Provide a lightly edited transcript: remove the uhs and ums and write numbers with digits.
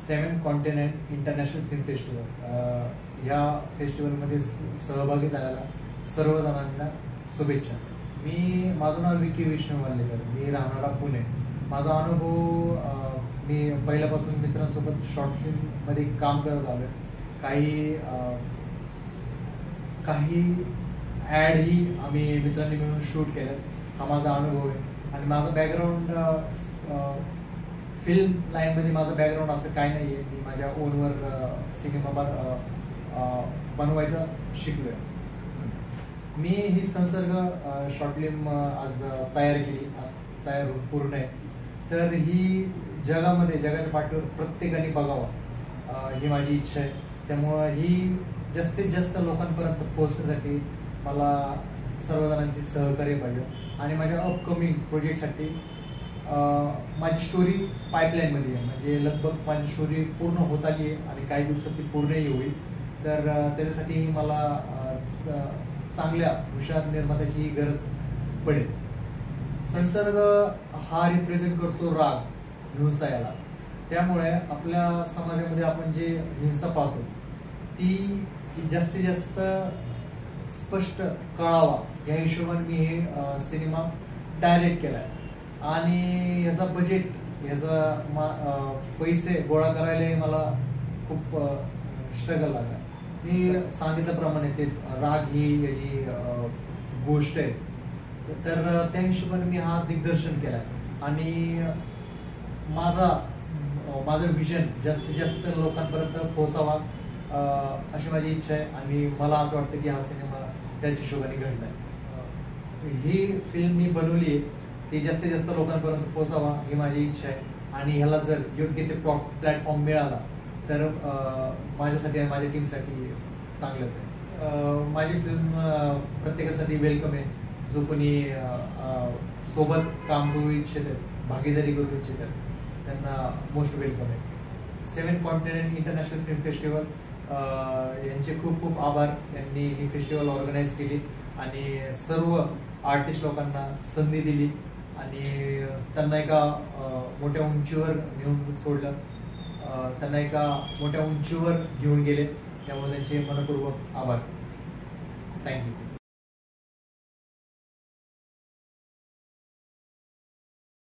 7 continent international film festival या फेस्टिवलमध्ये सहभागी झालेला सर्व जणांना शुभेच्छा. माझं नाव विकी विष्णू वाल्लेकर, मी राहणारा पुणे. माझा अनुभव मी पहिल्यापासून मित्रांसोबत शॉर्ट फिल्ममध्ये काम करत आलो. काही ॲडही आम्ही मित्रांनी मिळून शूट केलं. हा माझा अनुभव आहे. आणि माझं बॅकग्राऊंड फिल्म लाईनमध्ये माझं बॅकग्राऊंड असं काय नाही आहे. मी माझ्या ओनवर सिनेमा बनवायचं शिकलोय. मी ही संसर्ग शॉर्ट फिल्म आज तयार केली, आज तयार होऊन पूर्ण आहे. तर ही जगाच्या पाठीवर प्रत्येकाने बघावं ही माझी इच्छा आहे. त्यामुळं ही जास्तीत जास्त लोकांपर्यंत पोहोचण्यासाठी मला सर्वजणांची सहकार्य पाहिजे. आणि माझ्या अपकमिंग प्रोजेक्टसाठी माझी स्टोरी पाईपलाईनमध्ये आहे. म्हणजे लगभग माझी स्टोरी पूर्ण होत आली आहे आणि काही दिवसात ती पूर्णही होईल. तर त्याच्यासाठी मला चांगल्या हुशार निर्मात्याची गरज पडेल. संसर्ग हा रिप्रेझेंट करतो राग, हिंसा याला. त्यामुळे आपल्या समाजामध्ये आपण जे हिंसा पाहतो ती जास्तीत जास्त स्पष्ट कळावा या हिशोबाने मी हे सिनेमा डायरेक्ट केलाय. आणि याचा पैसे गोळा करायला मला खूप स्ट्रगल लागला. मी सांगितल्याप्रमाणे तेच राग ही याची गोष्ट आहे. तर त्या हिशोबाने मी हा दिग्दर्शन केलाय. आणि माझं विजन जास्तीत जास्त लोकांपर्यंत पोहोचावा अशी माझी इच्छा आहे. आणि मला असं वाटतं की हा सिनेमा त्याच्या हिशोबाने घडलाय. ही फिल्म मी बनवली आहे ती जास्तीत जास्त लोकांपर्यंत पोहोचावा ही माझी इच्छा आहे. आणि ह्याला जर योग्य ते प्लॅटफॉर्म मिळाला तर माझ्यासाठी आणि माझ्या टीमसाठी चांगलंच आहे. माझी फिल्म प्रत्येकासाठी वेलकम आहे. जो कोणी सोबत काम करू इच्छित, भागीदारी करू इच्छित त्यांना मोस्ट वेलकम आहे. 7 कॉन्टिनेंट इंटरनॅशनल फिल्म फेस्टिवल यांचे खूप खूप आभार. यांनी ही फेस्टिवल ऑर्गनाईज केली आणि सर्व आर्टिस्ट लोकांना संधी दिली आणि त्यांना एका मोठ्या उंचीवर नेऊन सोडलं, त्यांना एका मोठ्या उंचीवर घेऊन गेले. त्यामुळे त्यांचे मनपूर्वक आभार. थँक्यू.